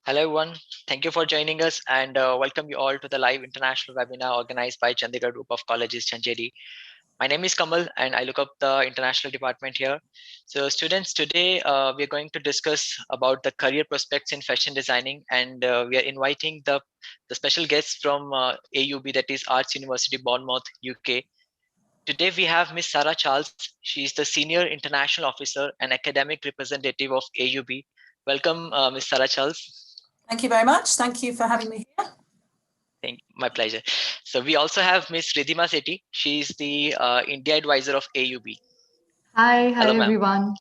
Hello everyone, thank you for joining us and welcome you all to the live international webinar organized by Chandigarh Group of Colleges, Chanjeri. My name is Kamal and I look up the international department here. So students, today we are going to discuss about the career prospects in fashion designing, and we are inviting the special guests from AUB, that is Arts University Bournemouth, UK. Today we have Miss Sarah Charles. She is the Senior International Officer and Academic Representative of AUB. Welcome, Miss Sarah Charles. Thank you very much. Thank you for having me here. My pleasure. So we also have Miss Ridhima Sethi. She is the India advisor of AUB. Hi Hello, everyone.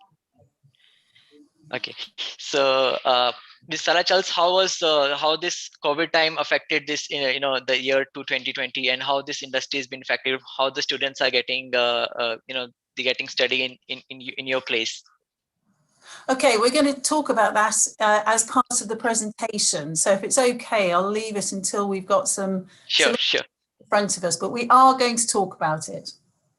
Okay, so Ms. Sarah Charles, how this COVID time affected this the year to 2020, and how this industry has been affected, how the students are getting getting study in your place. Okay, we're going to talk about that as part of the presentation. So if it's okay, I'll leave it until we've got some sure in front of us, but we are going to talk about it.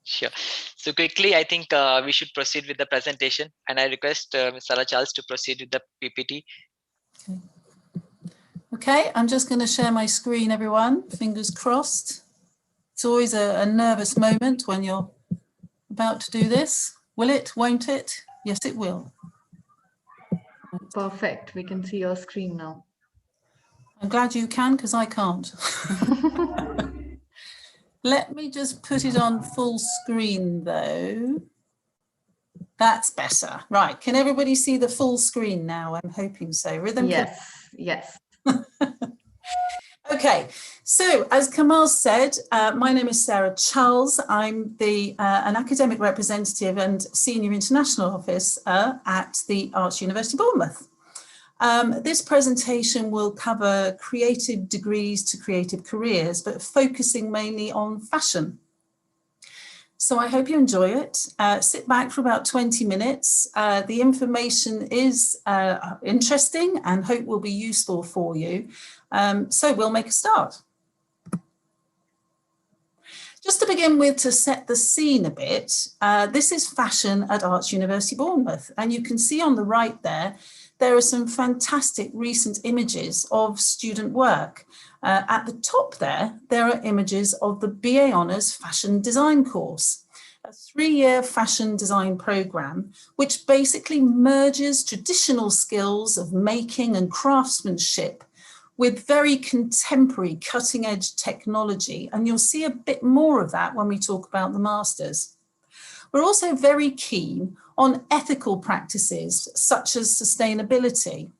Sure. So quickly, I think we should proceed with the presentation, and I request Ms. Sarah Charles to proceed with the PPT. Okay, I'm just going to share my screen, everyone. Fingers crossed. It's always a nervous moment when you're about to do this. Will it? Won't it? Yes, it will. Perfect. We can see your screen now. I'm glad you can, because I can't. Let me just put it on full screen, though. That's better. Right. Can everybody see the full screen now? I'm hoping so. Rhythm? Yes. Okay. So, as Kamal said, my name is Sarah Charles. I'm an academic representative and senior international officer at the Arts University Bournemouth. This presentation will cover creative degrees to creative careers, but focusing mainly on fashion. So I hope you enjoy it. Sit back for about 20 minutes. The information is interesting and hope will be useful for you. So we'll make a start. Just to begin with, to set the scene a bit, this is fashion at Arts University Bournemouth. And you can see on the right there are some fantastic recent images of student work. At the top there are images of the BA Honours Fashion Design course, a 3-year fashion design programme, which basically merges traditional skills of making and craftsmanship with very contemporary cutting-edge technology. And you'll see a bit more of that when we talk about the Masters. We're also very keen on ethical practices such as sustainability,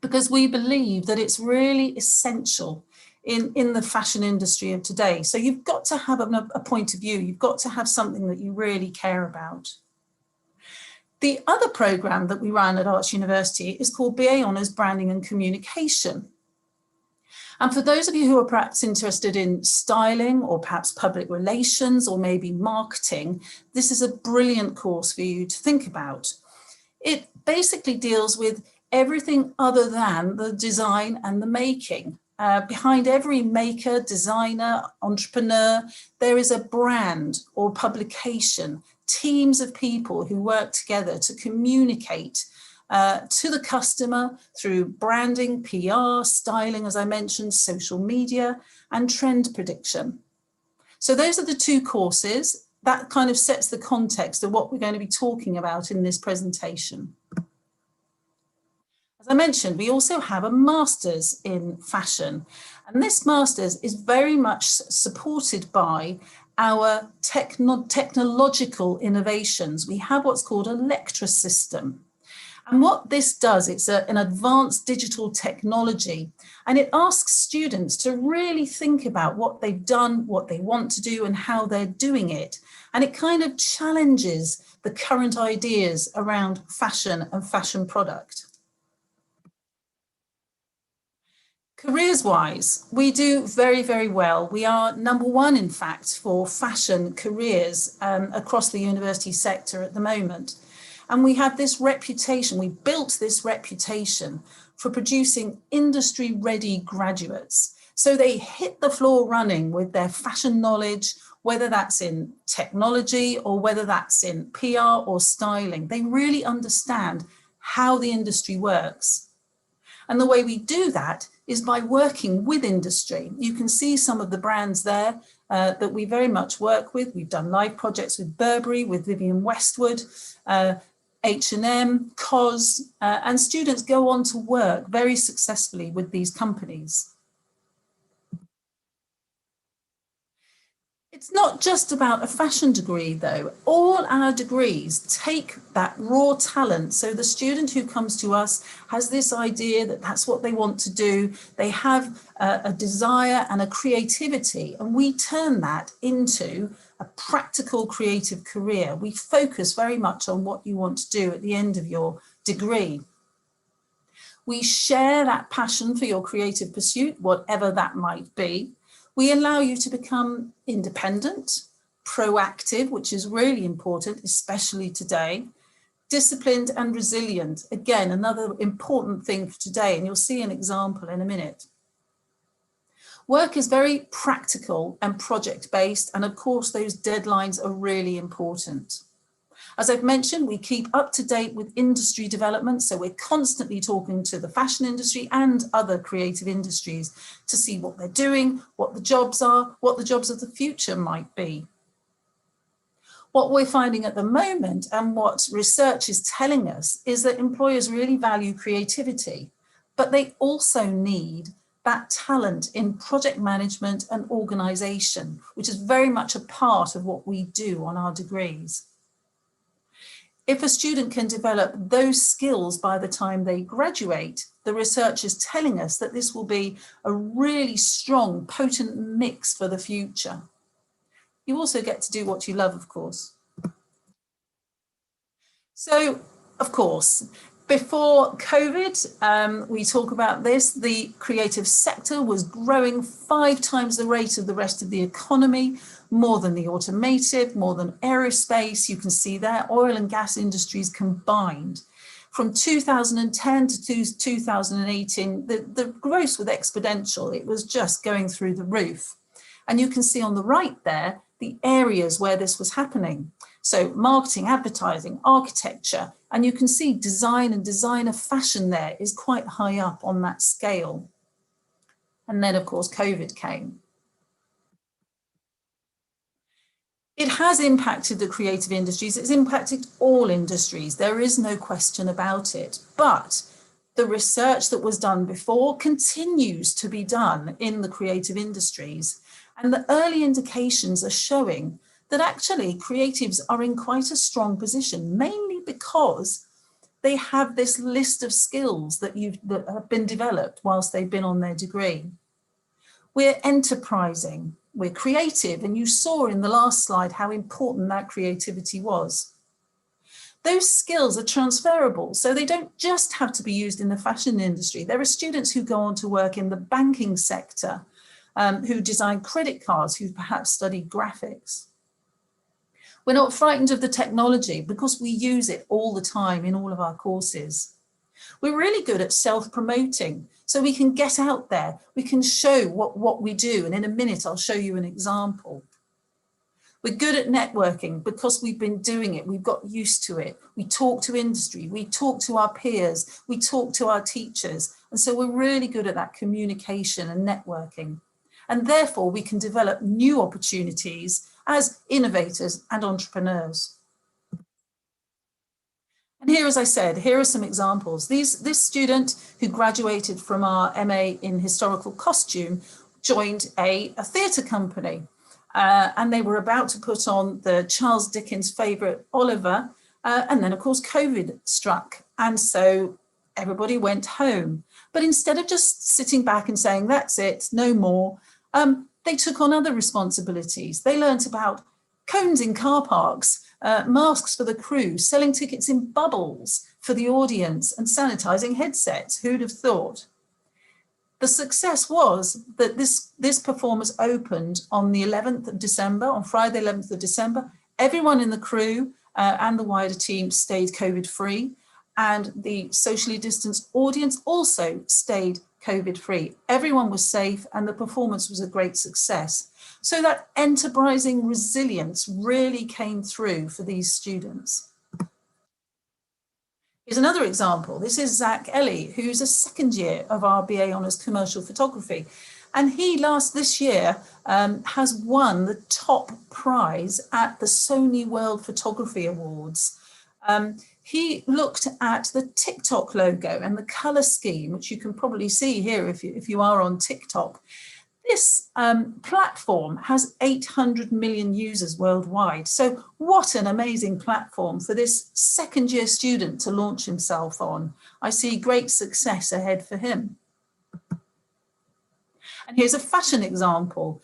because we believe that it's really essential in the fashion industry of today. So you've got to have a point of view. You've got to have something that you really care about. The other programme that we run at Arts University is called BA Honours Branding and Communication. And for those of you who are perhaps interested in styling or perhaps public relations or maybe marketing, this is a brilliant course for you to think about. It basically deals with everything other than the design and the making. Behind every maker, designer, entrepreneur, there is a brand or publication, teams of people who work together to communicate to the customer through branding, PR, styling, as I mentioned, social media, and trend prediction. So those are the two courses. That kind of sets the context of what we're going to be talking about in this presentation. As I mentioned, we also have a Masters in Fashion, and this Masters is very much supported by our technological innovations. We have what's called a lecture system. And what this does, it's an advanced digital technology, and it asks students to really think about what they've done, what they want to do, and how they're doing it. And it kind of challenges the current ideas around fashion and fashion product. Careers-wise, we do very, very well. We are #1, in fact, for fashion careers across the university sector at the moment. And we have this reputation, we built this reputation for producing industry-ready graduates. So they hit the floor running with their fashion knowledge, whether that's in technology or whether that's in PR or styling. They really understand how the industry works. And the way we do that is by working with industry. You can see some of the brands there that we very much work with. We've done live projects with Burberry, with Vivienne Westwood, H&M, COS, and students go on to work very successfully with these companies. It's not just about a fashion degree though. All our degrees take that raw talent. So the student who comes to us has this idea that that's what they want to do. They have a desire and a creativity, and we turn that into a practical creative career. We focus very much on what you want to do at the end of your degree. We share that passion for your creative pursuit, whatever that might be. We allow you to become independent, proactive, which is really important, especially today, disciplined and resilient. Again, another important thing for today, and you'll see an example in a minute. Work is very practical and project-based, and of course, those deadlines are really important. As I've mentioned, we keep up to date with industry developments, so we're constantly talking to the fashion industry and other creative industries to see what they're doing, what the jobs are, what the jobs of the future might be. What we're finding at the moment, and what research is telling us, is that employers really value creativity, but they also need that talent in project management and organisation, which is very much a part of what we do on our degrees. If a student can develop those skills by the time they graduate, the research is telling us that this will be a really strong, potent mix for the future. You also get to do what you love, of course. So, of course, before COVID, we talk about this, the creative sector was growing 5 times the rate of the rest of the economy, more than the automotive, more than aerospace. You can see there, oil and gas industries combined. From 2010 to 2018, the growth was exponential. It was just going through the roof. And you can see on the right there, the areas where this was happening. So marketing, advertising, architecture, and you can see design and designer fashion there is quite high up on that scale. And then of course, COVID came. It has impacted the creative industries. It's impacted all industries. There is no question about it. But the research that was done before continues to be done in the creative industries. And the early indications are showing that actually creatives are in quite a strong position, mainly because they have this list of skills that have been developed whilst they've been on their degree. We're enterprising, we're creative, and you saw in the last slide how important that creativity was. Those skills are transferable, so they don't just have to be used in the fashion industry. There are students who go on to work in the banking sector, who design credit cards, who perhaps study graphics. We're not frightened of the technology because we use it all the time in all of our courses. We're really good at self-promoting, so we can get out there, we can show what we do, and in a minute I'll show you an example. We're good at networking because we've been doing it, we've got used to it. We talk to industry, we talk to our peers, we talk to our teachers, and so we're really good at that communication and networking. And therefore we can develop new opportunities as innovators and entrepreneurs. And here, as I said, here are some examples. This student who graduated from our MA in historical costume joined a theatre company, and they were about to put on the Charles Dickens' favourite Oliver, and then of course COVID struck, and so everybody went home. But instead of just sitting back and saying, that's it, no more, they took on other responsibilities. They learnt about cones in car parks, masks for the crew, selling tickets in bubbles for the audience, and sanitizing headsets. Who'd have thought? The success was that this performance opened on the 11th of December, on Friday, 11th of December. Everyone in the crew and the wider team stayed COVID-free, and the socially distanced audience also stayed COVID-free. Everyone was safe, and the performance was a great success. So that enterprising resilience really came through for these students. Here's another example. This is Zach Ellie, who's a second year of our BA Honours Commercial Photography. And he this year has won the top prize at the Sony World Photography Awards. He looked at the TikTok logo and the colour scheme, which you can probably see here if you are on TikTok. This platform has 800 million users worldwide. So what an amazing platform for this second year student to launch himself on. I see great success ahead for him. And here's a fashion example.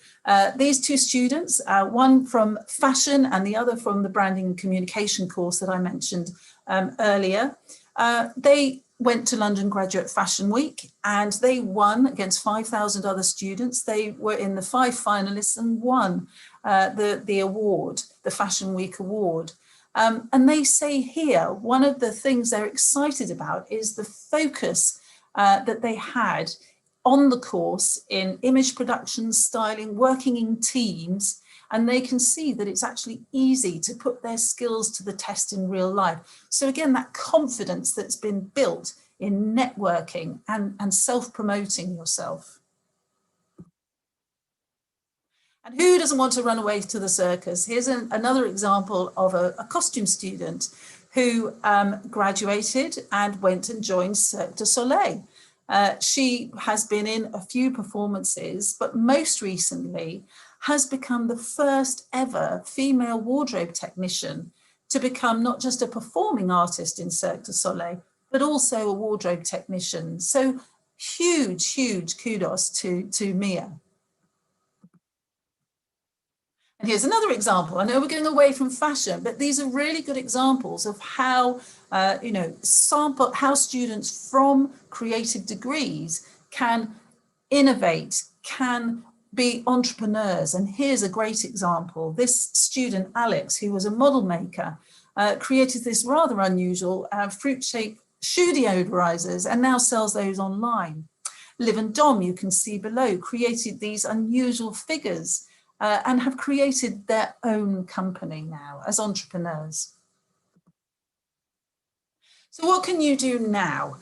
These two students, one from fashion and the other from the branding and communication course that I mentioned earlier, they went to London Graduate Fashion Week and they won against 5,000 other students. They were in the 5 finalists and won the award, the Fashion Week award. And they say here, one of the things they're excited about is the focus that they had on the course in image production, styling, working in teams, and they can see that it's actually easy to put their skills to the test in real life. So again, that confidence that's been built in networking and self-promoting yourself. And who doesn't want to run away to the circus? Here's another example of a costume student who graduated and went and joined Cirque du Soleil. She has been in a few performances, but most recently has become the first ever female wardrobe technician to become not just a performing artist in Cirque du Soleil, but also a wardrobe technician. So huge, huge kudos to Mia. And here's another example. I know we're going away from fashion, but these are really good examples of how, how students from creative degrees can innovate, can be entrepreneurs. And here's a great example. This student, Alex, who was a model maker, created this rather unusual fruit-shaped shoe deodorizers and now sells those online. Liv and Dom, you can see below, created these unusual figures and have created their own company now as entrepreneurs. So what can you do now?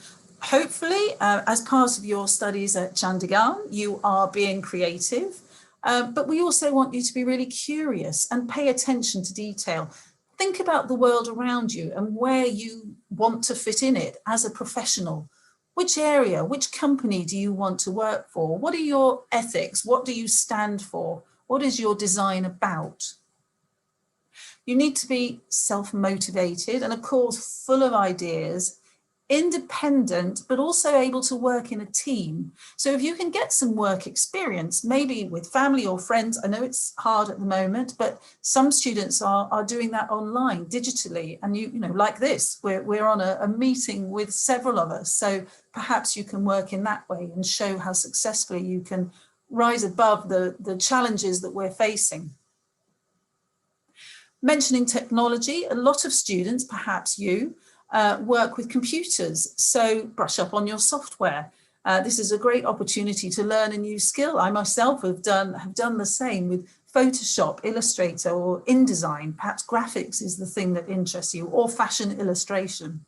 Hopefully, as part of your studies at Chandigarh, you are being creative, but we also want you to be really curious and pay attention to detail. Think about the world around you and where you want to fit in it as a professional. Which area, which company do you want to work for? What are your ethics? What do you stand for? What is your design about? You need to be self-motivated and of course full of ideas, independent, but also able to work in a team. So if you can get some work experience, maybe with family or friends, I know it's hard at the moment, but some students are doing that online, digitally. And you know, like this, we're on a meeting with several of us. So perhaps you can work in that way and show how successfully you can rise above the challenges that we're facing. Mentioning technology, a lot of students, perhaps you, work with computers, so brush up on your software. This is a great opportunity to learn a new skill. I myself have done the same with Photoshop, Illustrator, or InDesign. Perhaps graphics is the thing that interests you, or fashion illustration.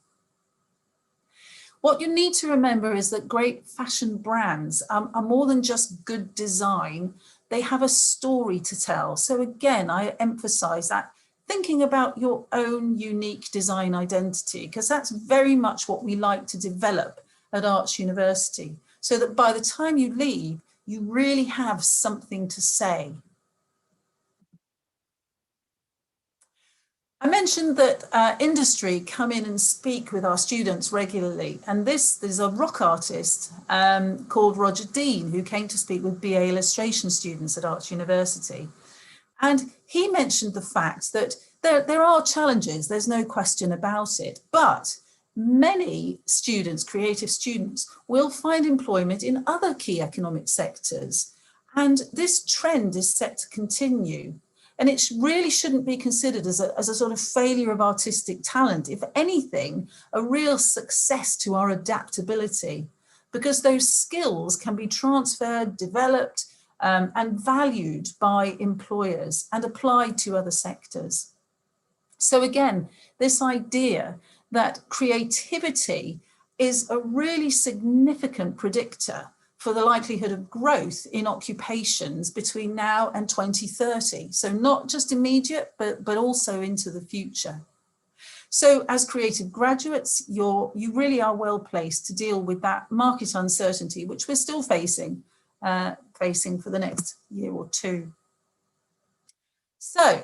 What you need to remember is that great fashion brands are more than just good design. They have a story to tell. So again, I emphasize that thinking about your own unique design identity, because that's very much what we like to develop at Arts University, so that by the time you leave, you really have something to say. I mentioned that industry come in and speak with our students regularly, and there's a rock artist called Roger Dean who came to speak with BA illustration students at Arts University. And he mentioned the fact that there are challenges, there's no question about it, but many students, creative students, will find employment in other key economic sectors. And this trend is set to continue. And it really shouldn't be considered as a sort of failure of artistic talent. If anything, a real success to our adaptability, because those skills can be transferred, developed, and valued by employers and applied to other sectors. So again, this idea that creativity is a really significant predictor for the likelihood of growth in occupations between now and 2030. So not just immediate, but also into the future. So as creative graduates, you really are well placed to deal with that market uncertainty, which we're still facing for the next year or two. So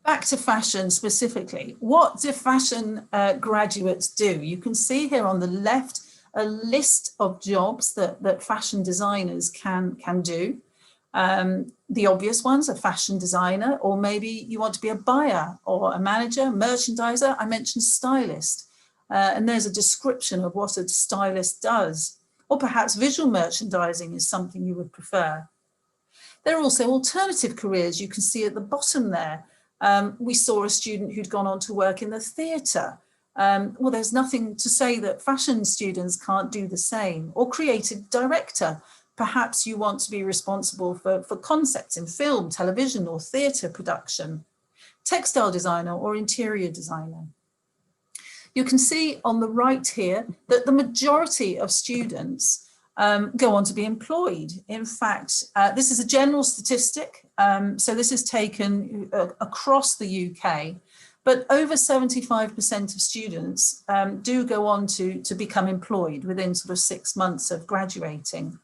back to fashion specifically. What do fashion graduates do? You can see here on the left a list of jobs that fashion designers can do. The obvious ones, a fashion designer, or maybe you want to be a buyer or a manager, merchandiser. I mentioned stylist, and there's a description of what a stylist does. Or perhaps visual merchandising is something you would prefer. There are also alternative careers you can see at the bottom there. We saw a student who'd gone on to work in the theatre. Well, there's nothing to say that fashion students can't do the same. Or creative director. Perhaps you want to be responsible for concepts in film, television, or theatre production. Textile designer or interior designer. You can see on the right here that the majority of students go on to be employed. In fact, this is a general statistic, so this is taken across the UK, but over 75% of students do go on to become employed within sort of 6 months of graduating.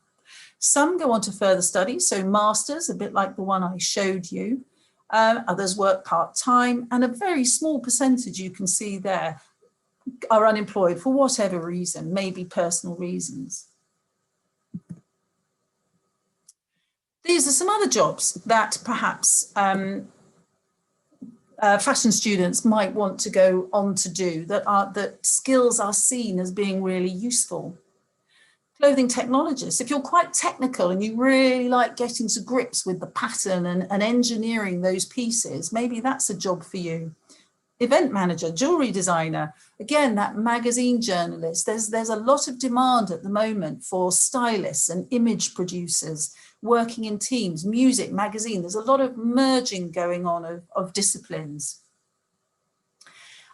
Some go on to further studies, so masters, a bit like the one I showed you. Others work part-time, and a very small percentage you can see there are unemployed for whatever reason, maybe personal reasons. These are some other jobs that perhaps fashion students might want to go on to do, that skills are seen as being really useful. Clothing technologists, if you're quite technical and you really like getting to grips with the pattern and engineering those pieces, maybe that's a job for you. Event manager, jewelry designer, again, that magazine journalist. There's a lot of demand at the moment for stylists and image producers working in teams, music, magazine. There's a lot of merging going on of disciplines.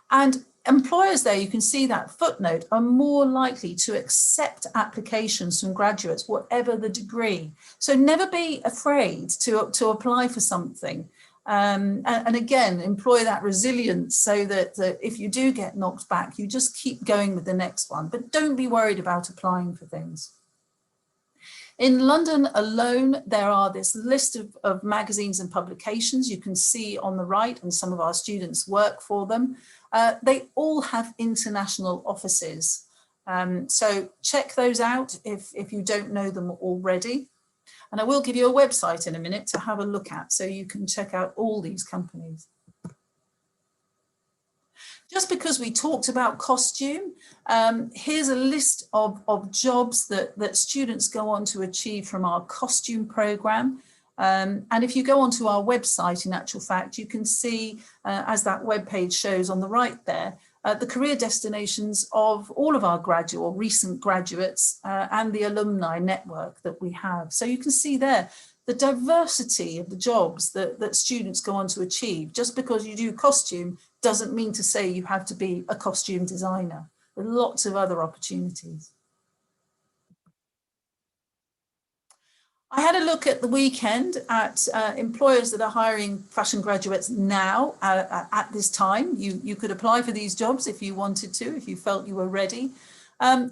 And employers there, you can see that footnote, are more likely to accept applications from graduates, whatever the degree. So never be afraid to apply for something. And again, employ that resilience so that if you do get knocked back, you just keep going with the next one, but don't be worried about applying for things. In London alone, there are this list of magazines and publications you can see on the right, and some of our students work for them. They all have international offices. So check those out if you don't know them already. And I will give you a website in a minute to have a look at, so you can check out all these companies. Just because we talked about costume, here's a list of jobs that students go on to achieve from our costume program. And if you go onto our website, in actual fact, you can see, as that webpage shows on the right there, the career destinations of all of our graduate or recent graduates and the alumni network that we have. So you can see there the diversity of the jobs that students go on to achieve. Just because you do costume doesn't mean to say you have to be a costume designer. There are lots of other opportunities. I had a look at the weekend at employers that are hiring fashion graduates now at this time. You could apply for these jobs if you wanted to, if you felt you were ready.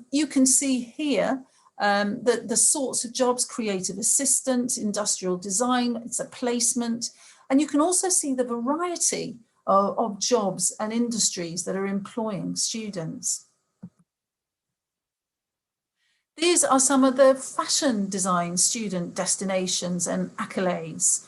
You can see here the sorts of jobs: creative assistant, industrial design, it's a placement. And you can also see the variety of jobs and industries that are employing students. These are some of the fashion design student destinations and accolades.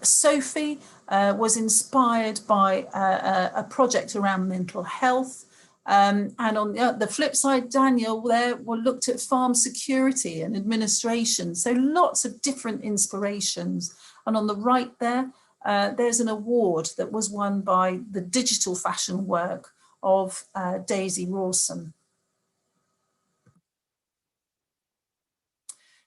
Sophie was inspired by a project around mental health. And on the flip side, Daniel there looked at farm security and administration. So lots of different inspirations. And on the right there, there's an award that was won by the digital fashion work of Daisy Rawson.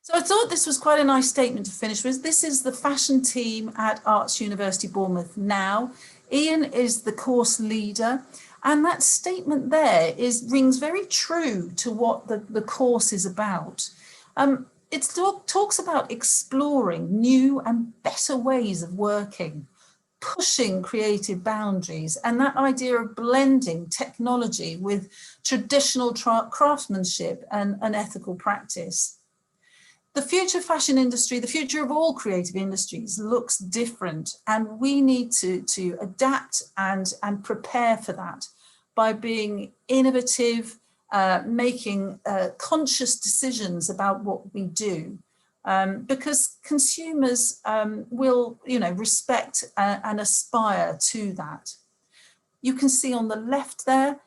So I thought this was quite a nice statement to finish with. This is the fashion team at Arts University Bournemouth now. Ian is the course leader, And that statement there rings very true to what the course is about. It talks about exploring new and better ways of working, pushing creative boundaries, and that idea of blending technology with traditional craftsmanship and ethical practice. The future fashion industry, the future of all creative industries, looks different, and we need to adapt and prepare for that by being innovative, making conscious decisions about what we do. Because consumers will, respect and aspire to that. You can see on the left there,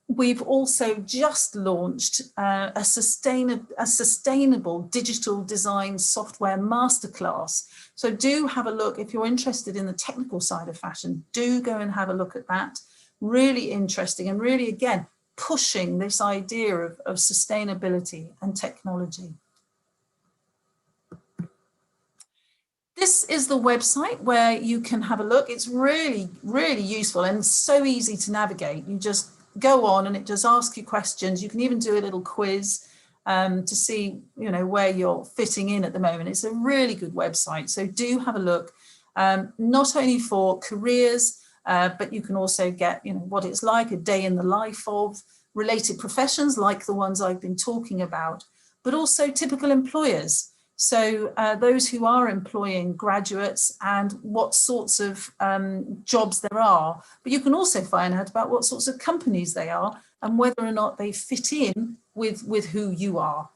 we've also just launched a sustainable digital design software masterclass. So do have a look if you're interested in the technical side of fashion. Do go and have a look at that. Really interesting, and really, again, pushing this idea of sustainability and technology. This is the website where you can have a look. It's really, really useful and so easy to navigate. You just go on and it just asks you questions. You can even do a little quiz to see, where you're fitting in at the moment. It's a really good website. So do have a look, not only for careers, but you can also get, what it's like, a day in the life of related professions like the ones I've been talking about, but also typical employers. So those who are employing graduates and what sorts of jobs there are, but you can also find out about what sorts of companies they are and whether or not they fit in with who you are.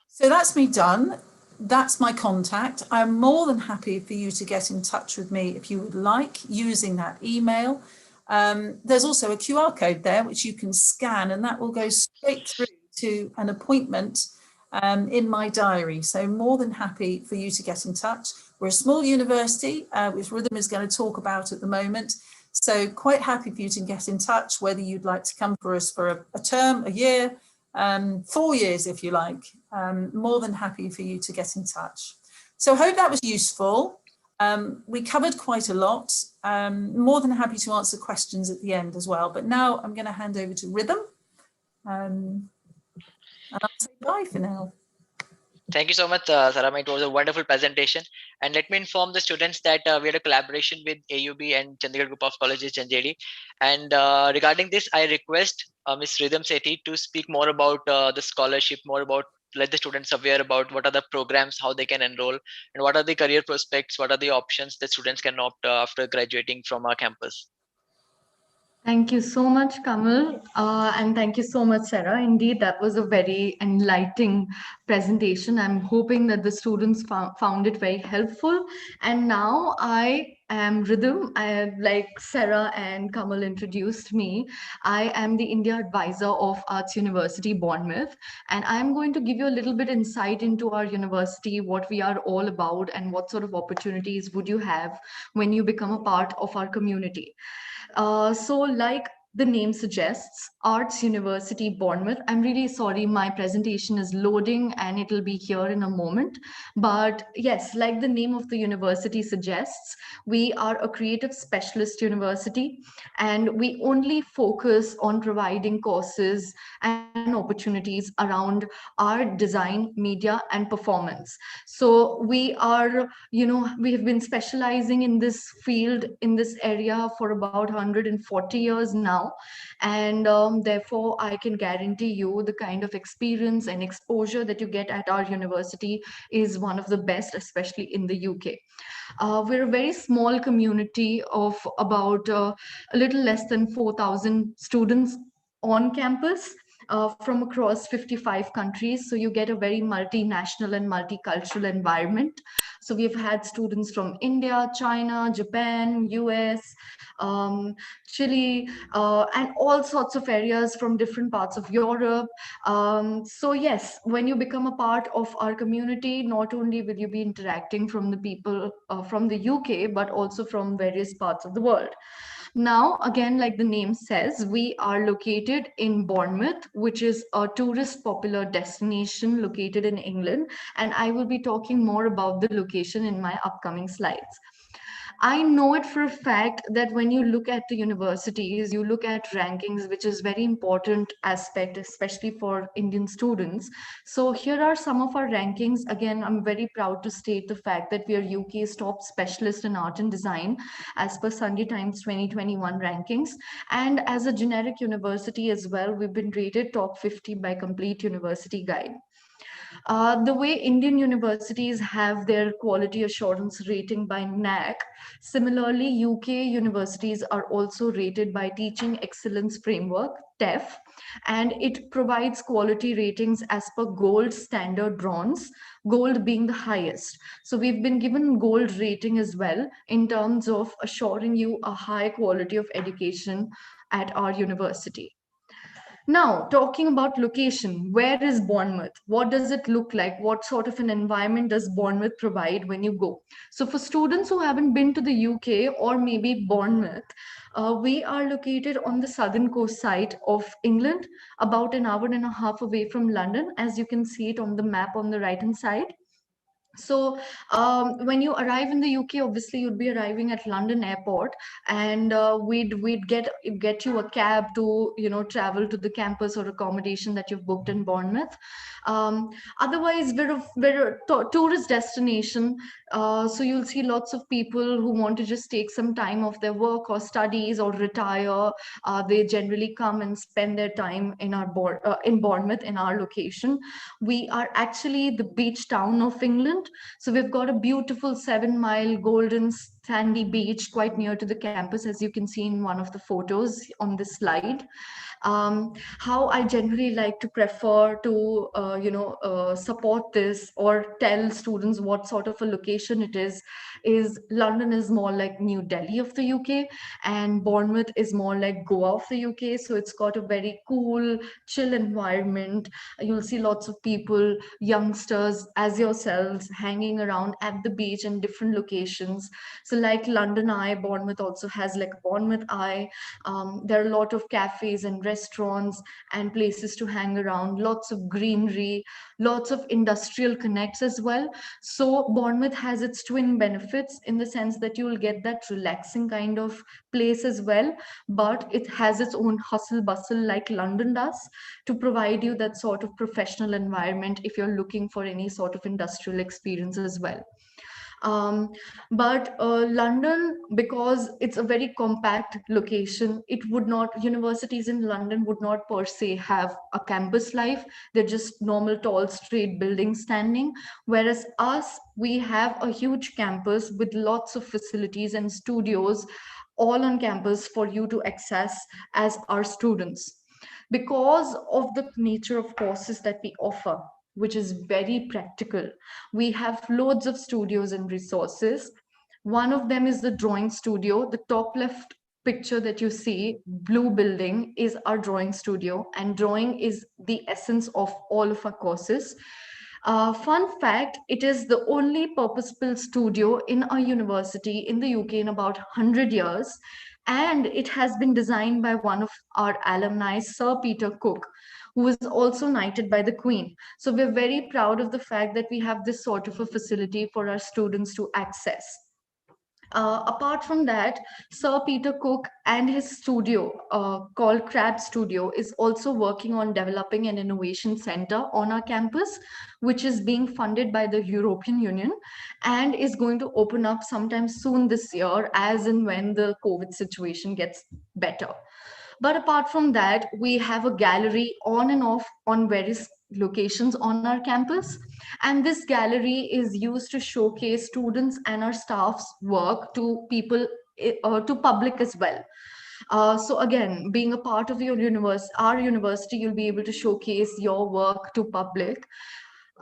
So that's me done. That's my contact. I'm more than happy for you to get in touch with me if you would like, using that email. There's also a QR code there which you can scan, and that will go straight through to an appointment in my diary. So more than happy for you to get in touch. We're a small university, which Rhythm is going to talk about at the moment. So quite happy for you to get in touch, whether you'd like to come for us for a term, a year, 4 years, if you like. More than happy for you to get in touch. So I hope that was useful. We covered quite a lot. More than happy to answer questions at the end as well. But now I'm going to hand over to Rhythm. And I'll say bye for now. Thank you so much, Sarama. It was a wonderful presentation. And let me inform the students that we had a collaboration with AUB and Chandigarh Group of Colleges, Chanjeri. And regarding this, I request Ms. Rhythm Sethi to speak more about the scholarship, more about let the students aware about what are the programs, how they can enroll, and what are the career prospects, what are the options that students can opt after graduating from our campus. Thank you so much, Kamal. And thank you so much, Sarah. Indeed, that was a very enlightening presentation. I'm hoping that the students found it very helpful. And now I am Rhythm. Like Sarah and Kamal introduced me, I am the India advisor of Arts University, Bournemouth. And I'm going to give you a little bit insight into our university, what we are all about, and what sort of opportunities would you have when you become a part of our community. So like the name suggests, Arts University Bournemouth. I'm really sorry, my presentation is loading and it'll be here in a moment. But yes, like the name of the university suggests, we are a creative specialist university, and we only focus on providing courses and opportunities around our design, media, and performance. So we are, we have been specializing in this field, in this area for about 140 years now. And therefore, I can guarantee you the kind of experience and exposure that you get at our university is one of the best, especially in the UK. We're a very small community of about a little less than 4,000 students on campus. From across 55 countries. So you get a very multinational and multicultural environment. So we've had students from India, China, Japan, US, Chile, and all sorts of areas from different parts of Europe. So yes, when you become a part of our community, not only will you be interacting from the people from the UK, but also from various parts of the world. Now, again, like the name says, we are located in Bournemouth, which is a tourist popular destination located in England. And I will be talking more about the location in my upcoming slides. I know it for a fact that when you look at the universities, you look at rankings, which is very important aspect, especially for Indian students. So here are some of our rankings. Again, I'm very proud to state the fact that we are UK's top specialist in art and design as per Sunday Times 2021 rankings. And as a generic university as well, we've been rated top 50 by Complete University Guide. The way Indian universities have their quality assurance rating by NAC, similarly, UK universities are also rated by Teaching Excellence Framework, TEF, and it provides quality ratings as per gold, standard, bronze, gold being the highest. So we've been given gold rating as well in terms of assuring you a high quality of education at our university. Now, talking about location, where is Bournemouth? What does it look like? What sort of an environment does Bournemouth provide when you go? So, for students who haven't been to the UK or maybe Bournemouth, we are located on the southern coast side of England, about an hour and a half away from London, as you can see it on the map on the right hand side. So when you arrive in the UK, obviously you'd be arriving at London Airport, and we'd get you a cab to travel to the campus or accommodation that you've booked in Bournemouth. Um, Otherwise, we're a tourist destination, so you'll see lots of people who want to just take some time off their work or studies or retire. They generally come and spend their time in in Bournemouth, in our location. We are actually the beach town of England. So we've got a beautiful 7 mile golden sandy beach quite near to the campus, as you can see in one of the photos on this slide. How I generally like to prefer to, support this or tell students what sort of a location it is London is more like New Delhi of the UK, and Bournemouth is more like Goa of the UK. So it's got a very cool, chill environment. You'll see lots of people, youngsters as yourselves, hanging around at the beach in different locations. So like London Eye, Bournemouth also has like Bournemouth Eye. There are a lot of cafes and restaurants and places to hang around, lots of greenery, lots of industrial connects as well. So Bournemouth has its twin benefits in the sense that you will get that relaxing kind of place as well, but it has its own hustle bustle like London does, to provide you that sort of professional environment if you're looking for any sort of industrial experience as well. Um, but London, because it's a very compact location, it would not, universities in London would not per se have a campus life. They're just normal tall straight buildings standing. Whereas us, we have a huge campus with lots of facilities and studios all on campus for you to access as our students. Because of the nature of courses that we offer, which is very practical, we have loads of studios and resources. One of them is the drawing studio. The top left picture that you see, blue building, is our drawing studio, and drawing is the essence of all of our courses. Fun fact, it is the only purpose-built studio in a university in the UK in about 100 years, and it has been designed by one of our alumni, Sir Peter Cook, who was also knighted by the Queen. So we're very proud of the fact that we have this sort of a facility for our students to access. Apart from that, Sir Peter Cook and his studio called Crab Studio is also working on developing an innovation center on our campus, which is being funded by the European Union and is going to open up sometime soon this year, as and when the COVID situation gets better. But apart from that, we have a gallery on and off on various locations on our campus. And this gallery is used to showcase students and our staff's work to people, to public as well. So again, being a part of our university, you'll be able to showcase your work to public.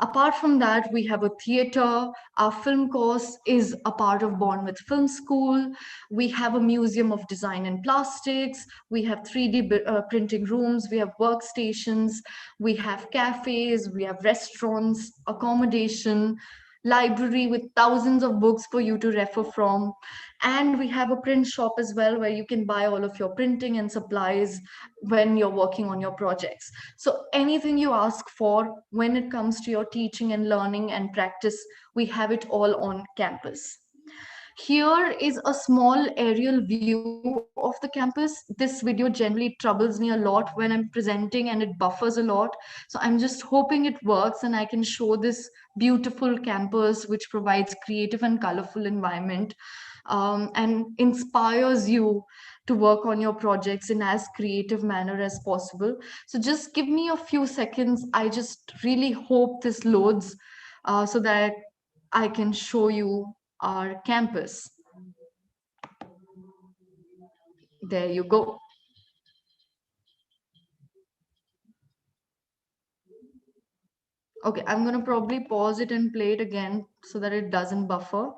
Apart from that, we have a theater. Our film course is a part of Bournemouth Film School. We have a museum of design and plastics. We have 3D printing rooms. We have workstations. We have cafes. We have restaurants, accommodation, library with thousands of books for you to refer from. And we have a print shop as well, where you can buy all of your printing and supplies when you're working on your projects. So anything you ask for when it comes to your teaching and learning and practice, we have it all on campus. Here is a small aerial view of the campus. This video generally troubles me a lot when I'm presenting and it buffers a lot. So I'm just hoping it works and I can show this beautiful campus which provides creative and colorful environment, and inspires you to work on your projects in as creative manner as possible. So just give me a few seconds. I just really hope this loads so that I can show you our campus. There you go. Okay, I'm gonna probably pause it and play it again so that it doesn't buffer.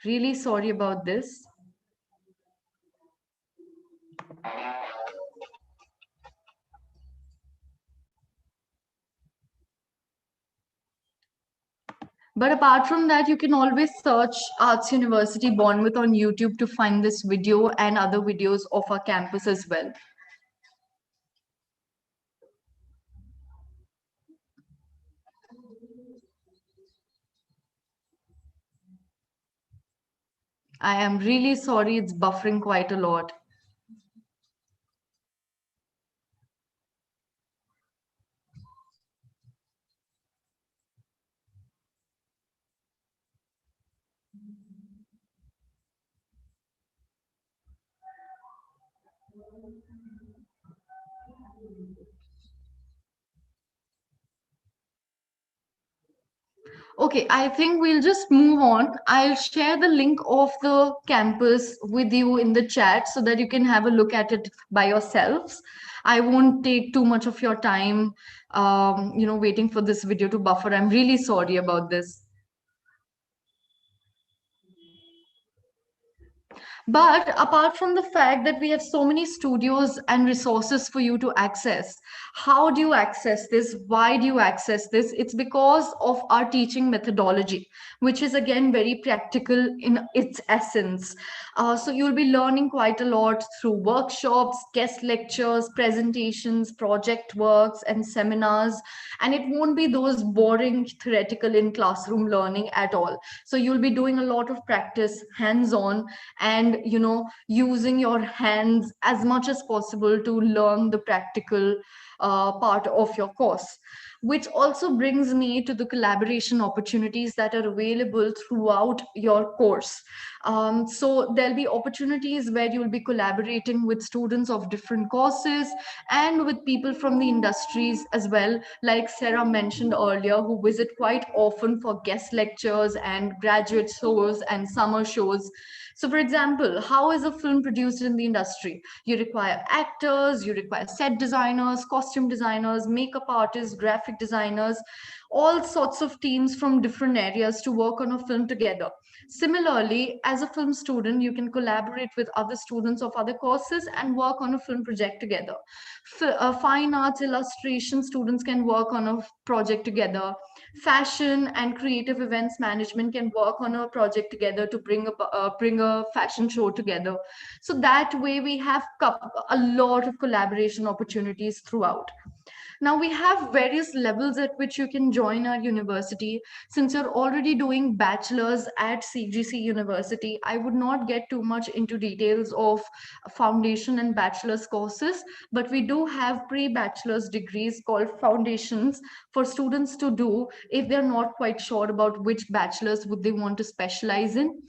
Really sorry about this. But apart from that, you can always search Arts University Bournemouth on YouTube to find this video and other videos of our campus as well. I am really sorry, it's buffering quite a lot. Okay, I think we'll just move on. I'll share the link of the campus with you in the chat so that you can have a look at it by yourselves. I won't take too much of your time, waiting for this video to buffer. I'm really sorry about this. But apart from the fact that we have so many studios and resources for you to access, how do you access this? Why do you access this? It's because of our teaching methodology, which is again very practical in its essence. So you'll be learning quite a lot through workshops, guest lectures, presentations, project works, and seminars. And it won't be those boring theoretical in classroom learning at all. So you'll be doing a lot of practice hands-on, and using your hands as much as possible to learn the practical part of your course, which also brings me to the collaboration opportunities that are available throughout your course. So there'll be opportunities where you'll be collaborating with students of different courses and with people from the industries as well, like Sarah mentioned earlier, who visit quite often for guest lectures and graduate shows and summer shows. So, for example, how is a film produced in the industry? You require actors, you require set designers, costume designers, makeup artists, graphic designers, all sorts of teams from different areas to work on a film together. Similarly, as a film student, you can collaborate with other students of other courses and work on a film project together. Fine arts illustration students can work on a project together. Fashion and creative events management can work on a project together to bring a fashion show together. So that way we have a lot of collaboration opportunities throughout. Now we have various levels at which you can join our university. Since you're already doing bachelor's at CGC University, I would not get too much into details of foundation and bachelor's courses, but we do have pre-bachelor's degrees called foundations for students to do if they're not quite sure about which bachelor's would they want to specialize in.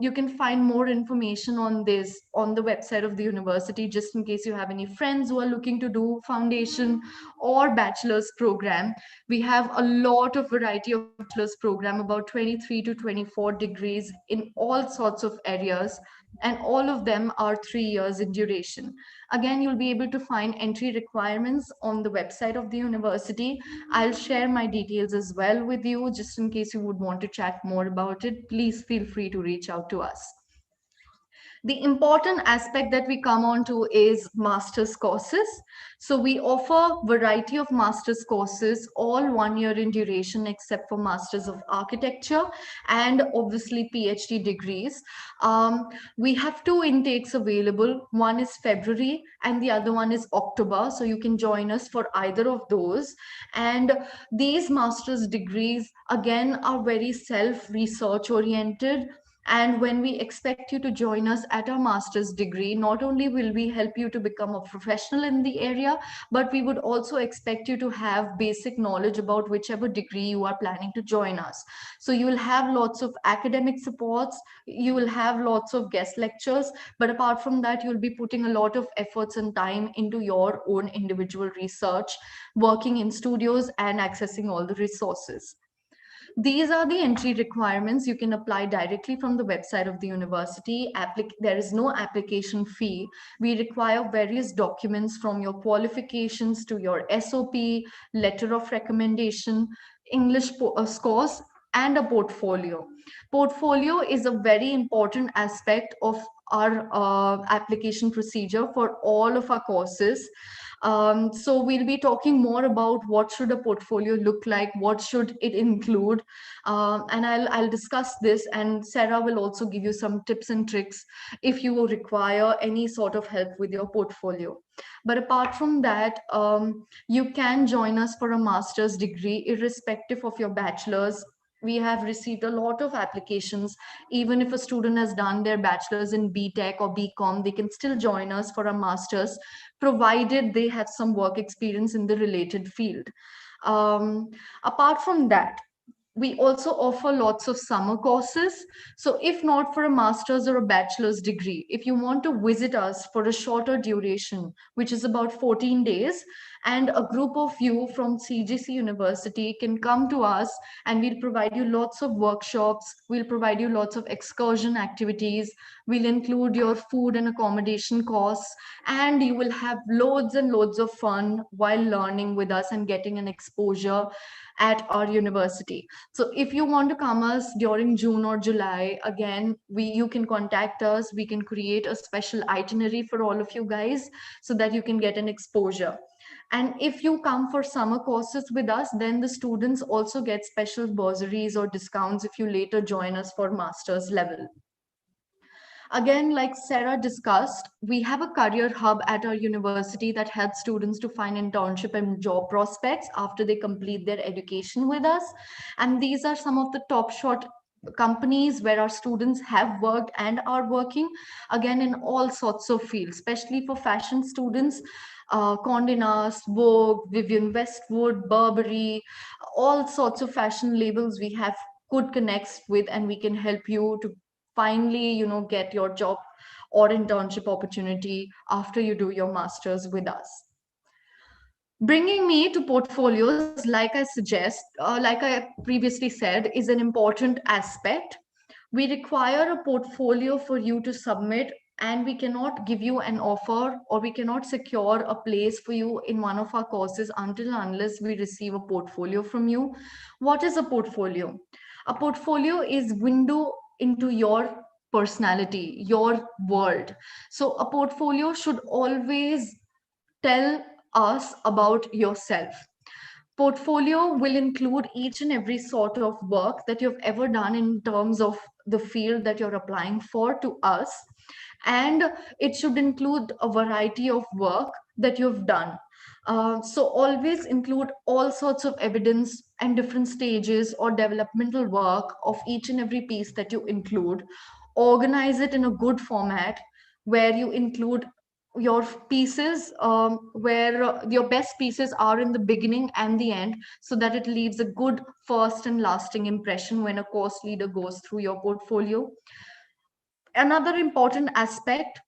You can find more information on this on the website of the university, just in case you have any friends who are looking to do foundation or bachelor's program. We have a lot of variety of bachelor's program, about 23 to 24 degrees in all sorts of areas, and all of them are 3 years in duration. Again, you'll be able to find entry requirements on the website of the university. I'll share my details as well with you, just in case you would want to chat more about it. Please feel free to reach out to us. The important aspect that we come on to is master's courses. So we offer variety of master's courses, all 1 year in duration, except for masters of architecture and obviously PhD degrees. We have two intakes available. One is February and the other one is October. So you can join us for either of those. And these master's degrees, again, are very self-research oriented. And when we expect you to join us at our master's degree, not only will we help you to become a professional in the area, but we would also expect you to have basic knowledge about whichever degree you are planning to join us. So you will have lots of academic supports, you will have lots of guest lectures, but apart from that, you'll be putting a lot of efforts and time into your own individual research, working in studios and accessing all the resources. These are the entry requirements. You can apply directly from the website of the university. There is no application fee. We require various documents from your qualifications to your SOP, letter of recommendation, English scores, and a portfolio. Portfolio is a very important aspect of our application procedure for all of our courses. So we'll be talking more about what should a portfolio look like, what should it include, and I'll discuss this, and Sarah will also give you some tips and tricks if you require any sort of help with your portfolio. But apart from that, you can join us for a master's degree irrespective of your bachelor's. We have received a lot of applications. Even if a student has done their bachelor's in BTech or BCom, they can still join us for a master's, provided they have some work experience in the related field. Apart from that, we also offer lots of summer courses. So if not for a master's or a bachelor's degree, if you want to visit us for a shorter duration, which is about 14 days, and a group of you from CGC University can come to us, and we'll provide you lots of workshops, we'll provide you lots of excursion activities, we'll include your food and accommodation costs, and you will have loads and loads of fun while learning with us and getting an exposure at our university. So if you want to come us during June or July, again, you can contact us. We can create a special itinerary for all of you guys so that you can get an exposure. And if you come for summer courses with us, then the students also get special bursaries or discounts if you later join us for master's level. Again, like Sarah discussed, we have a career hub at our university that helps students to find internship and job prospects after they complete their education with us. And these are some of the top shot companies where our students have worked and are working, again, in all sorts of fields, especially for fashion students. Condé Nast, Vogue, Vivienne Westwood, Burberry, all sorts of fashion labels we have good connects with, and we can help you to finally, get your job or internship opportunity after you do your master's with us. Bringing me to portfolios, like I previously said, is an important aspect. We require a portfolio for you to submit, and we cannot give you an offer, or we cannot secure a place for you in one of our courses until unless we receive a portfolio from you. What is a portfolio? A portfolio is window into your personality, your world. So a portfolio should always tell us about yourself. Portfolio will include each and every sort of work that you've ever done in terms of the field that you're applying for to us. And it should include a variety of work that you've done. So always include all sorts of evidence and different stages or developmental work of each and every piece that you include. Organize it in a good format where you include your pieces, where your best pieces are in the beginning and the end, so that it leaves a good first and lasting impression when a course leader goes through your portfolio. Another important aspect,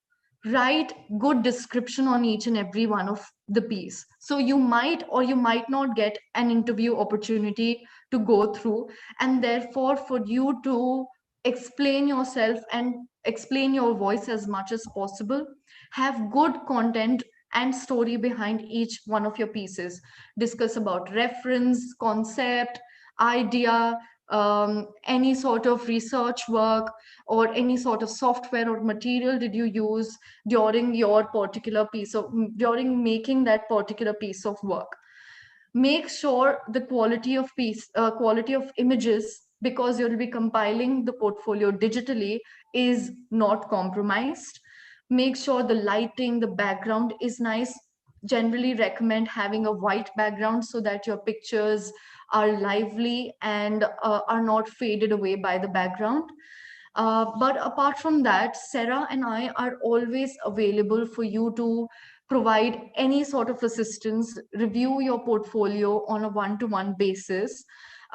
write good description on each and every one of the piece. So you might or you might not get an interview opportunity to go through, and therefore for you to explain yourself and explain your voice as much as possible, have good content and story behind each one of your pieces. Discuss about reference, concept, idea, any sort of research work, or any sort of software or material did you use during your particular piece of, during making that particular piece of work. Make sure the quality of images, because you'll be compiling the portfolio digitally, is not compromised. Make sure the lighting, the background is nice. Generally recommend having a white background so that your pictures are lively and are not faded away by the background. But apart from that, Sarah and I are always available for you to provide any sort of assistance, review your portfolio on a one-to-one basis.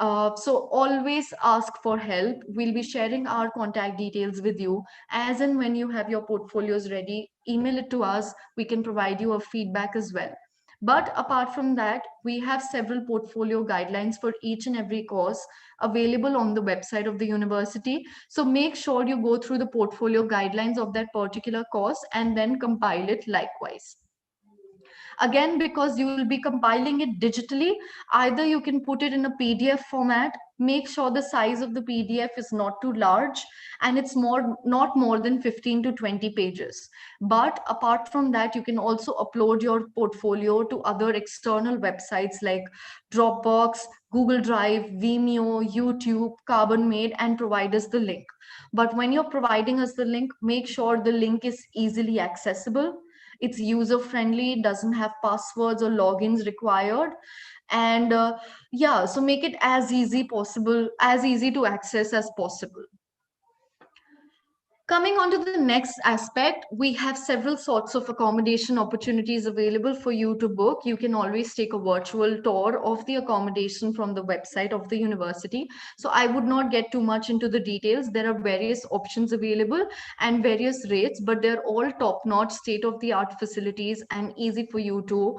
So always ask for help. We'll be sharing our contact details with you. As and when you have your portfolios ready, email it to us. We can provide you a feedback as well. But apart from that, we have several portfolio guidelines for each and every course available on the website of the university. So make sure you go through the portfolio guidelines of that particular course and then compile it likewise. Again, because you will be compiling it digitally, either you can put it in a PDF format. Make sure the size of the PDF is not too large and it's not more than 15 to 20 pages. But apart from that, you can also upload your portfolio to other external websites like Dropbox, Google Drive, Vimeo, YouTube, Carbon-Made, and provide us the link. But when you're providing us the link, make sure the link is easily accessible, it's user friendly, doesn't have passwords or logins required. And yeah, so make it as easy to access as possible. Coming on to the next aspect, we have several sorts of accommodation opportunities available for you to book. You can always take a virtual tour of the accommodation from the website of the university. So I would not get too much into the details. There are various options available and various rates, but they're all top-notch, state-of-the-art facilities and easy for you to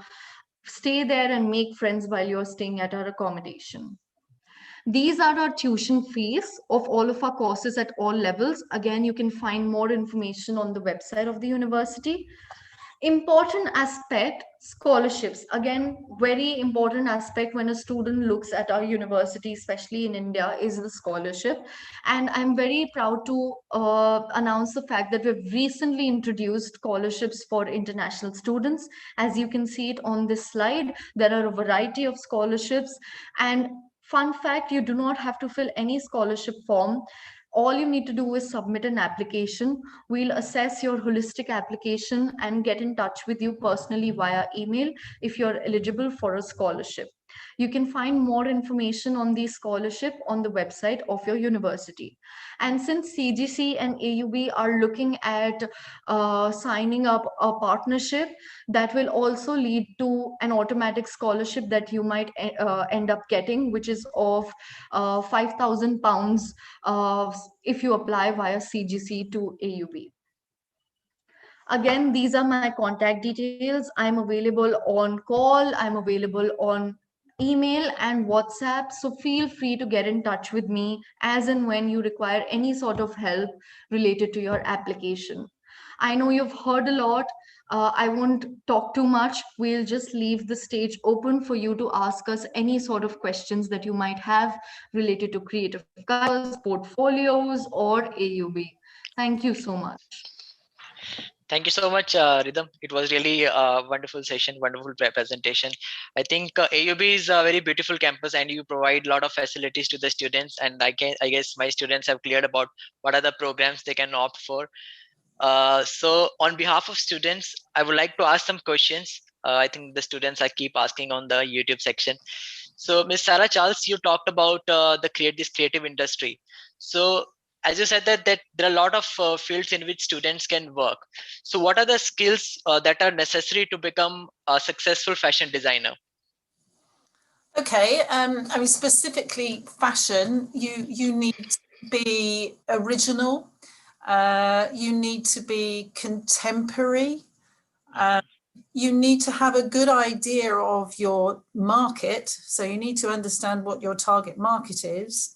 stay there and make friends while you're staying at our accommodation. These are our tuition fees of all of our courses at all levels. Again, you can find more information on the website of the university. Important aspect, scholarships. Again, very important aspect when a student looks at our university, especially in India, is the scholarship. And I'm very proud to announce the fact that we've recently introduced scholarships for international students. As you can see it on this slide, there are a variety of scholarships. And fun fact, you do not have to fill any scholarship form. All you need to do is submit an application. We'll assess your holistic application and get in touch with you personally via email if you're eligible for a scholarship. You can find more information on the scholarship on the website of your university. And since CGC and AUB are looking at signing up a partnership, that will also lead to an automatic scholarship that you might end up getting, which is of £5,000 if you apply via CGC to AUB. Again, these are my contact details. I'm available on call, I'm available on email and WhatsApp. So feel free to get in touch with me as and when you require any sort of help related to your application. I know you've heard a lot. I won't talk too much. We'll just leave the stage open for you to ask us any sort of questions that you might have related to creative colors, portfolios, or AUB. Thank you so much. Thank you so much, Rhythm. It was really a wonderful session, wonderful presentation. I think AUB is a very beautiful campus, and you provide a lot of facilities to the students. And I guess my students have cleared about what are the programs they can opt for. So on behalf of students, I would like to ask some questions. I think the students I keep asking on the YouTube section. So Ms. Sarah Charles, you talked about this creative industry. So as you said that there are a lot of fields in which students can work. So what are the skills that are necessary to become a successful fashion designer? Okay, I mean, specifically fashion, you need to be original, you need to be contemporary, you need to have a good idea of your market, so you need to understand what your target market is,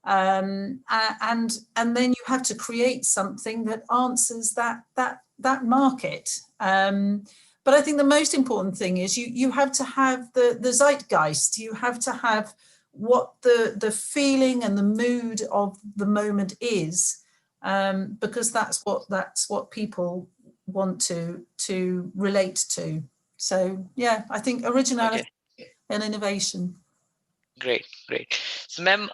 and then you have to create something that answers that market. But I think the most important thing is you have to have the zeitgeist. You have to have what the feeling and the mood of the moment is, because that's what people want to relate to. So yeah, I think originality and innovation. Great. So ma'am,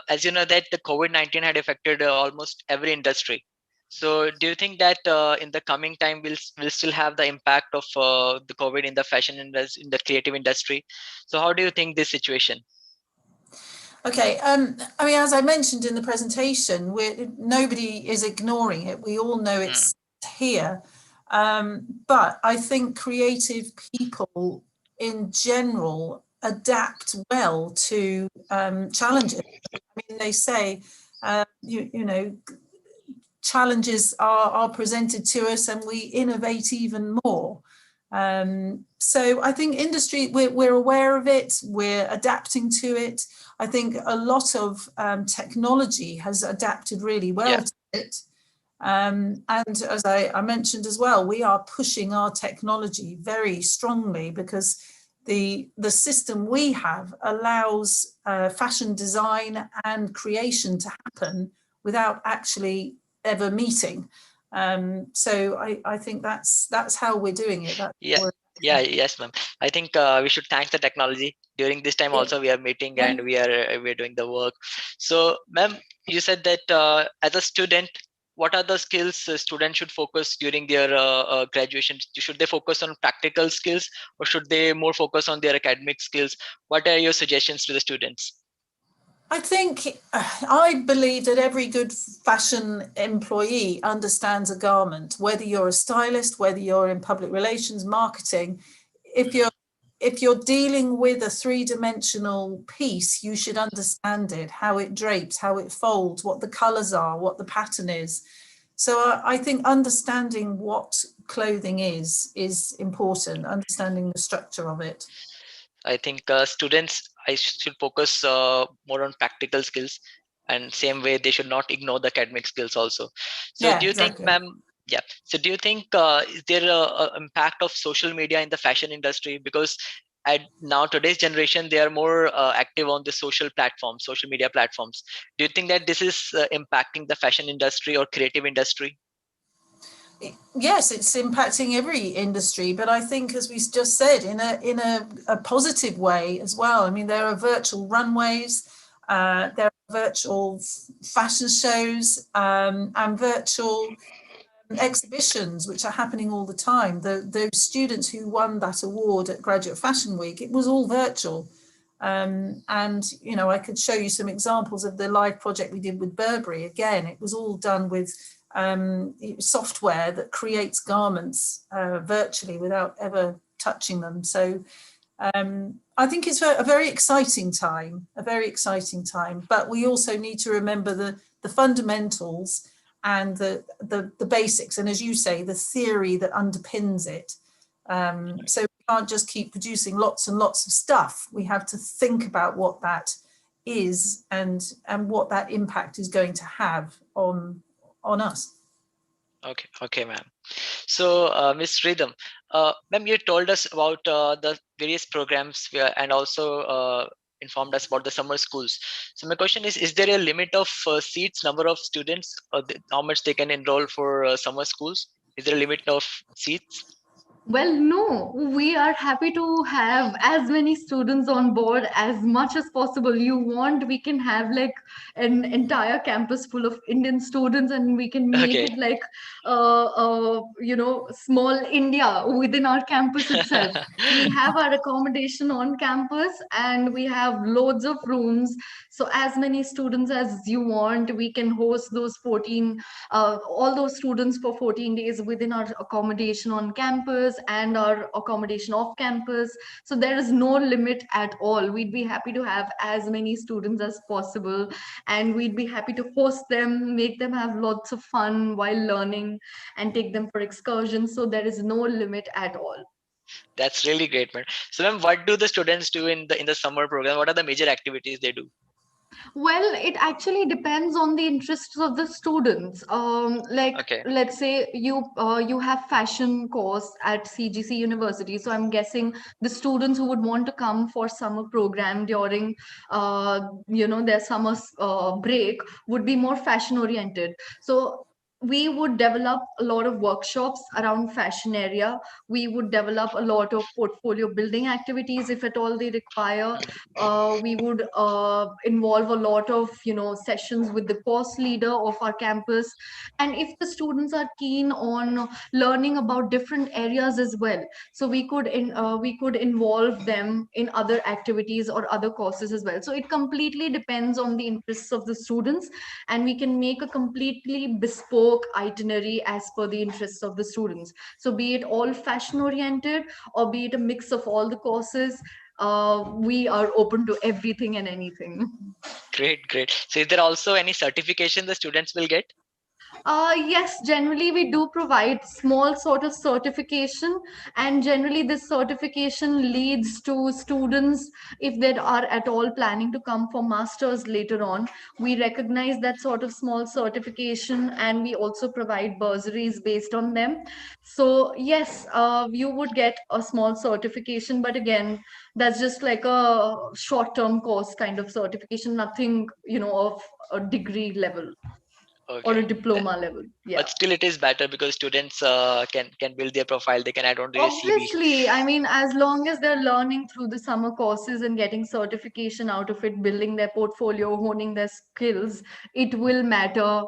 as you know that the COVID-19 had affected almost every industry. So do you think that in the coming time we'll still have the impact of the COVID in the fashion industry, in the creative industry? So how do you think this situation? Okay, I mean, as I mentioned in the presentation, nobody is ignoring it. We all know it's here. But I think creative people in general adapt well to challenges. I mean, they say, you know, challenges are presented to us and we innovate even more. So I think industry, we're aware of it, we're adapting to it. I think a lot of technology has adapted really well to it. And as I mentioned as well, we are pushing our technology very strongly because the system we have allows fashion design and creation to happen without actually ever meeting. So I think that's how we're doing it. Yes, ma'am. I think we should thank the technology. During this time also we are meeting and we're doing the work. So, ma'am, you said that as a student, what are the skills students should focus during their graduation? Should they focus on practical skills or should they more focus on their academic skills? What are your suggestions to the students? I believe that every good fashion employee understands a garment, whether you're a stylist, whether you're in public relations, marketing. If you're dealing with a three-dimensional piece, you should understand it, how it drapes, how it folds, what the colors are, what the pattern is. So I think understanding what clothing is important, understanding the structure of it. I think students I should focus more on practical skills, and same way they should not ignore the academic skills also. So, do you think, Exactly. ma'am? Yeah. So, do you think is there a impact of social media in the fashion industry? Because at now today's generation they are more active on the social media platforms. Do you think that this is impacting the fashion industry or creative industry? Yes, it's impacting every industry, but I think, as we just said, in a positive way as well. I mean, there are virtual runways, there are virtual fashion shows, and virtual exhibitions, which are happening all the time. Those students who won that award at Graduate Fashion Week, it was all virtual. And, you know, I could show you some examples of the live project we did with Burberry. Again, it was all done with software that creates garments virtually without ever touching them. So I think it's a very exciting time, but we also need to remember the fundamentals and the basics, and as you say, the theory that underpins it. So we can't just keep producing lots and lots of stuff. We have to think about what that is and what that impact is going to have on us. Okay, ma'am. So, Ms. Rhythm, ma'am, you told us about the various programs and also informed us about the summer schools. So, my question is there a limit of seats, number of students, or how much they can enroll for summer schools? Is there a limit of seats? Well, no, we are happy to have as many students on board as much as possible. You want, we can have like an entire campus full of Indian students, and we can make Okay. it like, small India within our campus itself. We have our accommodation on campus and we have loads of rooms. So, as many students as you want, we can host those 14 all those students for 14 days within our accommodation on campus and our accommodation off campus. So there is no limit at all. We'd be happy to have as many students as possible, and we'd be happy to host them, make them have lots of fun while learning, and take them for excursions. So there is no limit at all. That's really great, man. So, ma'am, what do the students do in the summer program? What are the major activities they do? Well, it actually depends on the interests of the students. Like, Okay. let's say you have fashion course at CGC University. So I'm guessing the students who would want to come for summer program during their summer break would be more fashion oriented. So we would develop a lot of workshops around fashion area. We would develop a lot of portfolio building activities if at all they require. We would involve a lot of sessions with the course leader of our campus. And if the students are keen on learning about different areas as well, so we could involve them in other activities or other courses as well. So it completely depends on the interests of the students, and we can make a completely bespoke itinerary as per the interests of the students. So be it all fashion oriented or be it a mix of all the courses, we are open to everything and anything. Great, great. So is there also any certification the students will get? Yes, generally we do provide small sort of certification, and generally this certification leads to students, if they are at all planning to come for masters later on, we recognize that sort of small certification, and we also provide bursaries based on them. So yes, you would get a small certification, but again, that's just like a short-term course kind of certification, nothing, of a degree level or a Okay. diploma level. But Yeah. still it is better because students can build their profile. They can add on to their CV. Obviously, I mean, as long as they're learning through the summer courses and getting certification out of it, building their portfolio, honing their skills, it will matter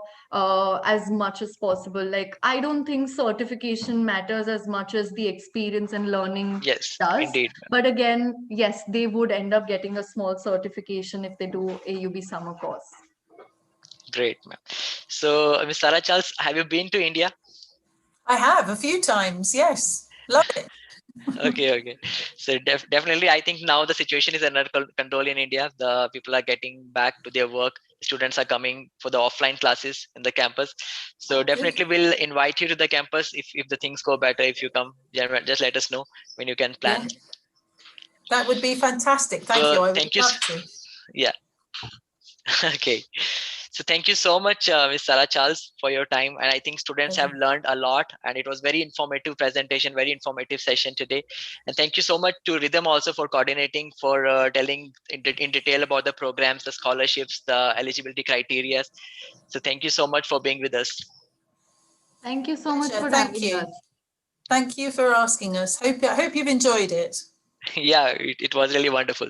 as much as possible. Like, I don't think certification matters as much as the experience and learning Yes, does. indeed. But again, yes, they would end up getting a small certification if they do AUB summer course. Great, ma'am. So, Ms. Sarah Charles, have you been to India? I have a few times, yes. Love it. Okay, okay. So definitely, I think now the situation is under control in India. The people are getting back to their work. Students are coming for the offline classes in the campus. So Good. definitely, we'll invite you to the campus if the things go better. If you come, just let us know when you can plan. Yeah, that would be fantastic. Thank So you. I would thank you. love to. Yeah. Okay. So thank you so much, Ms. Sarah Charles, for your time. And I think students have Pleasure. learned a lot, and it was very informative presentation, very informative session today. And thank you so much to Rhythm also for coordinating, for telling in detail about the programs, the scholarships, the eligibility criteria. So thank you so much for being with us. Thank you so much Pleasure. for Thank having you. us. Thank you for asking us. I hope you've enjoyed it. Yeah, it was really wonderful.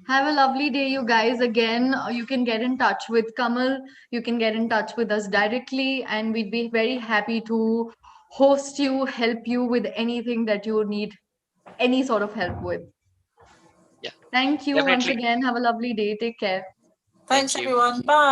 Have a lovely day, you guys. Again, you can get in touch with Kamal. You can get in touch with us directly, and we'd be very happy to host you, help you with anything that you need any sort of help with. Yeah, Thank you once definitely. again. Have a lovely day. Take care. Thank Thanks, you. everyone. Bye.